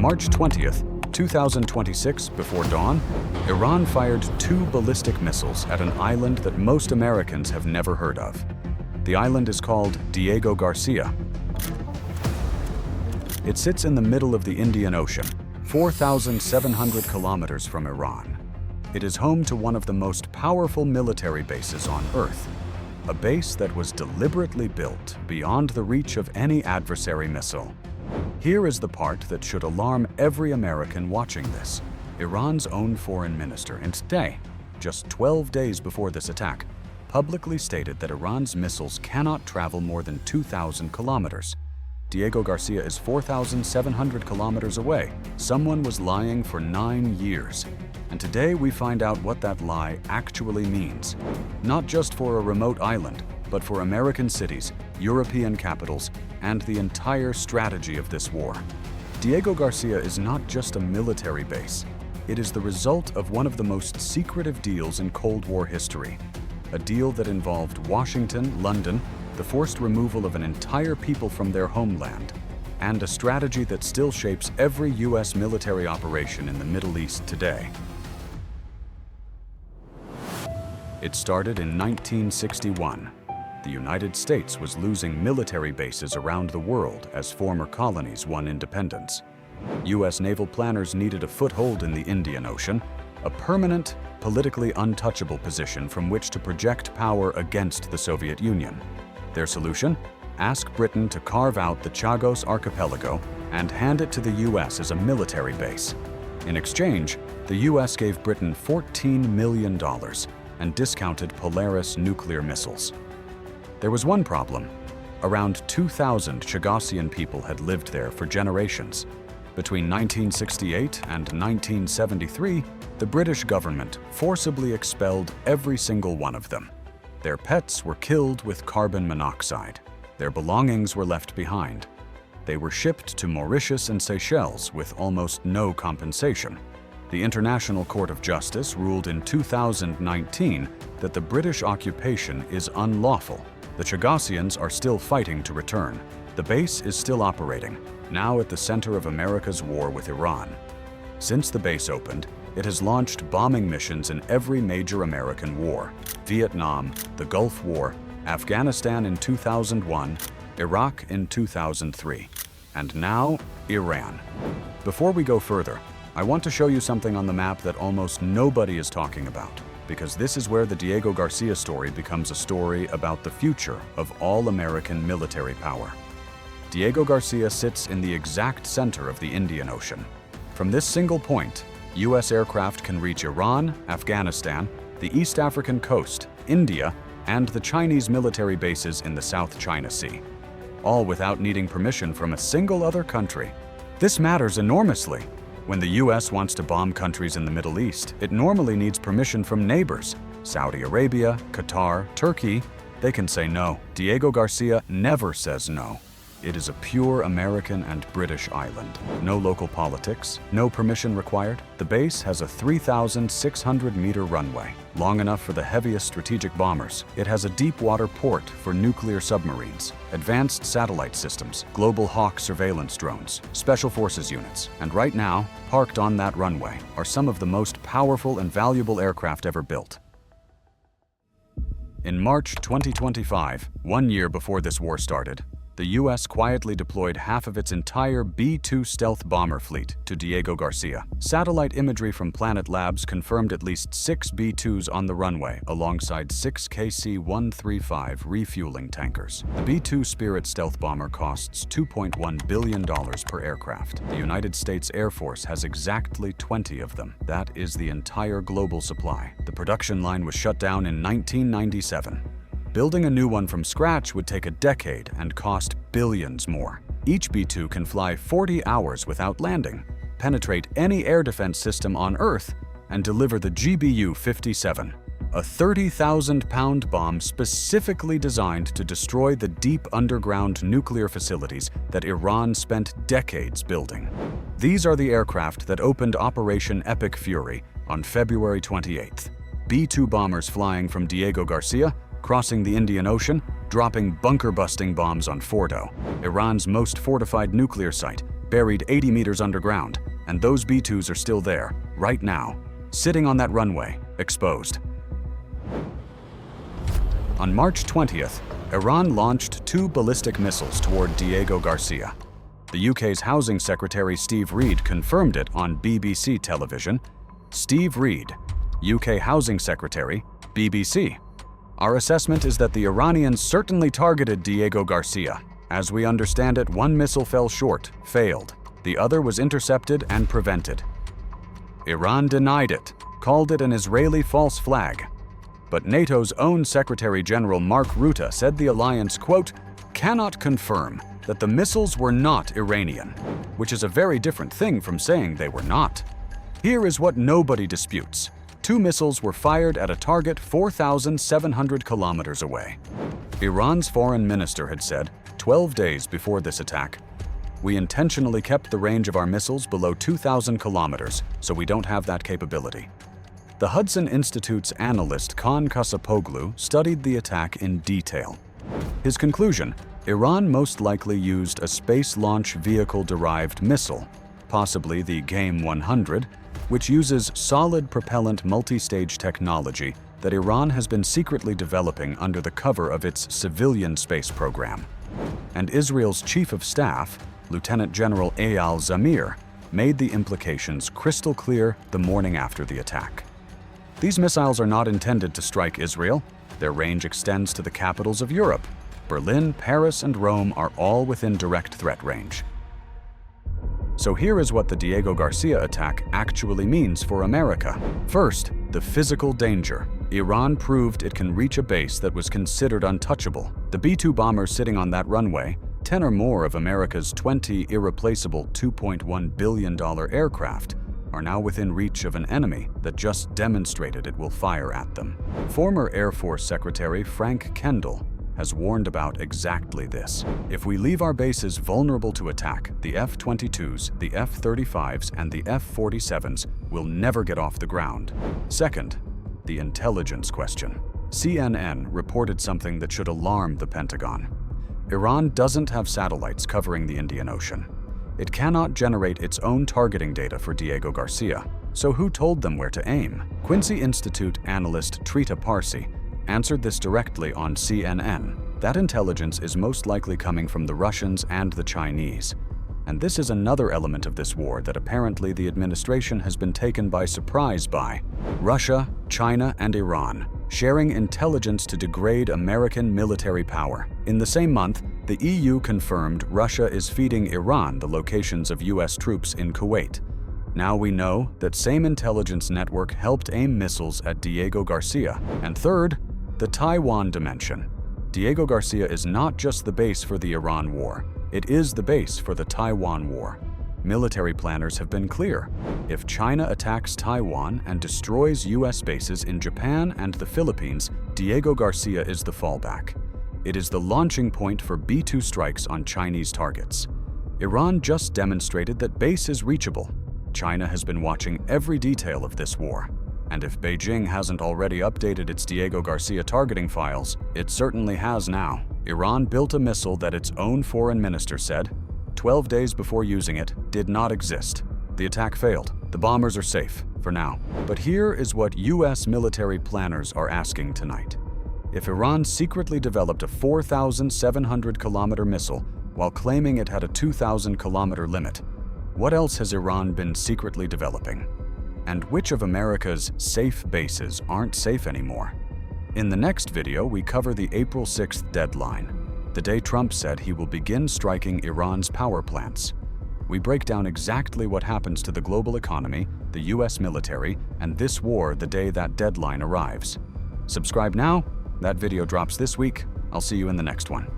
March 20th, 2026, before dawn, Iran fired 2 ballistic missiles at an island that most Americans have never heard of. The island is called Diego Garcia. It sits in the middle of the Indian Ocean, 4,700 kilometers from Iran. It is home to one of the most powerful military bases on Earth, a base that was deliberately built beyond the reach of any adversary missile. Here is the part that should alarm every American watching this. Iran's own foreign minister, and today, just 12 days before this attack, publicly stated that Iran's missiles cannot travel more than 2,000 kilometers. Diego Garcia is 4,700 kilometers away. Someone was lying for 9 years. And today we find out what that lie actually means. Not just for a remote island, but for American cities, European capitals, and the entire strategy of this war. Diego Garcia is not just a military base. It is the result of one of the most secretive deals in Cold War history. A deal that involved Washington, London, the forced removal of an entire people from their homeland, and a strategy that still shapes every U.S. military operation in the Middle East today. It started in 1961. The United States was losing military bases around the world as former colonies won independence. U.S. naval planners needed a foothold in the Indian Ocean, a permanent, politically untouchable position from which to project power against the Soviet Union. Their solution? Ask Britain to carve out the Chagos Archipelago and hand it to the U.S. as a military base. In exchange, the U.S. gave Britain $14 million and discounted Polaris nuclear missiles. There was one problem. Around 2,000 Chagosian people had lived there for generations. Between 1968 and 1973, the British government forcibly expelled every single one of them. Their pets were killed with carbon monoxide. Their belongings were left behind. They were shipped to Mauritius and Seychelles with almost no compensation. The International Court of Justice ruled in 2019 that the British occupation is unlawful. The Chagosians are still fighting to return. The base is still operating, now at the center of America's war with Iran. Since the base opened, it has launched bombing missions in every major American war: Vietnam, the Gulf War, Afghanistan in 2001, Iraq in 2003, and now Iran. Before we go further, I want to show you something on the map that almost nobody is talking about, because this is where the Diego Garcia story becomes a story about the future of all American military power. Diego Garcia sits in the exact center of the Indian Ocean. From this single point, U.S. aircraft can reach Iran, Afghanistan, the East African coast, India, and the Chinese military bases in the South China Sea, all without needing permission from a single other country. This matters enormously. When the U.S. wants to bomb countries in the Middle East, it normally needs permission from neighbors. Saudi Arabia, Qatar, Turkey, they can say no. Diego Garcia never says no. It is a pure American and British island. No local politics, no permission required. The base has a 3,600-meter runway, long enough for the heaviest strategic bombers. It has a deep water port for nuclear submarines, advanced satellite systems, Global Hawk surveillance drones, special forces units, and right now, parked on that runway, are some of the most powerful and valuable aircraft ever built. In March 2025, 1 year before this war started, the U.S. quietly deployed half of its entire B-2 stealth bomber fleet to Diego Garcia. Satellite imagery from Planet Labs confirmed at least 6 B-2s on the runway, alongside 6 KC-135 refueling tankers. The B-2 Spirit stealth bomber costs $2.1 billion per aircraft. The United States Air Force has exactly 20 of them. That is the entire global supply. The production line was shut down in 1997. Building a new one from scratch would take a decade and cost billions more. Each B-2 can fly 40 hours without landing, penetrate any air defense system on Earth, and deliver the GBU-57, a 30,000-pound bomb specifically designed to destroy the deep underground nuclear facilities that Iran spent decades building. These are the aircraft that opened Operation Epic Fury on February 28th. B-2 bombers flying from Diego Garcia, crossing the Indian Ocean, dropping bunker-busting bombs on Fordo, Iran's most fortified nuclear site, buried 80 meters underground, and those B-2s are still there, right now, sitting on that runway, exposed. On March 20th, Iran launched 2 ballistic missiles toward Diego Garcia. The UK's Housing Secretary Steve Reed confirmed it on BBC television. Steve Reed, UK Housing Secretary, BBC. Our assessment is that the Iranians certainly targeted Diego Garcia. As we understand it, one missile fell short, failed. The other was intercepted and prevented. Iran denied it, called it an Israeli false flag. But NATO's own Secretary General Mark Rutte said the alliance, quote, cannot confirm that the missiles were not Iranian, which is a very different thing from saying they were not. Here is what nobody disputes. 2 missiles were fired at a target 4,700 kilometers away. Iran's foreign minister had said, 12 days before this attack, we intentionally kept the range of our missiles below 2,000 kilometers, so we don't have that capability. The Hudson Institute's analyst Khan Kasapoglu studied the attack in detail. His conclusion, Iran most likely used a space launch vehicle-derived missile, possibly the Game 100, which uses solid propellant multi-stage technology that Iran has been secretly developing under the cover of its civilian space program. And Israel's Chief of Staff, Lieutenant General Eyal Zamir, made the implications crystal clear the morning after the attack. These missiles are not intended to strike Israel. Their range extends to the capitals of Europe. Berlin, Paris, and Rome are all within direct threat range. So here is what the Diego Garcia attack actually means for America. First, the physical danger. Iran proved it can reach a base that was considered untouchable. The B-2 bombers sitting on that runway, 10 or more of America's 20 irreplaceable $2.1 billion aircraft, are now within reach of an enemy that just demonstrated it will fire at them. Former Air Force Secretary Frank Kendall has warned about exactly this. If we leave our bases vulnerable to attack, the F-22s, the F-35s, and the F-47s will never get off the ground. Second, the intelligence question. CNN reported something that should alarm the Pentagon. Iran doesn't have satellites covering the Indian Ocean. It cannot generate its own targeting data for Diego Garcia. So who told them where to aim? Quincy Institute analyst Trita Parsi answered this directly on CNN. That intelligence is most likely coming from the Russians and the Chinese. And this is another element of this war that apparently the administration has been taken by surprise by. Russia, China, and Iran sharing intelligence to degrade American military power. In the same month, the EU confirmed Russia is feeding Iran the locations of US troops in Kuwait. Now we know that same intelligence network helped aim missiles at Diego Garcia. And third, the Taiwan dimension. Diego Garcia is not just the base for the Iran war. It is the base for the Taiwan war. Military planners have been clear. If China attacks Taiwan and destroys US bases in Japan and the Philippines, Diego Garcia is the fallback. It is the launching point for B-2 strikes on Chinese targets. Iran just demonstrated that base is reachable. China has been watching every detail of this war. And if Beijing hasn't already updated its Diego Garcia targeting files, it certainly has now. Iran built a missile that its own foreign minister said, 12 days before using it, did not exist. The attack failed. The bombers are safe, for now. But here is what US military planners are asking tonight. If Iran secretly developed a 4,700-kilometer missile while claiming it had a 2,000-kilometer limit, what else has Iran been secretly developing? And which of America's safe bases aren't safe anymore? In the next video, we cover the April 6th deadline, the day Trump said he will begin striking Iran's power plants. We break down exactly what happens to the global economy, the US military, and this war the day that deadline arrives. Subscribe now. That video drops this week. I'll see you in the next one.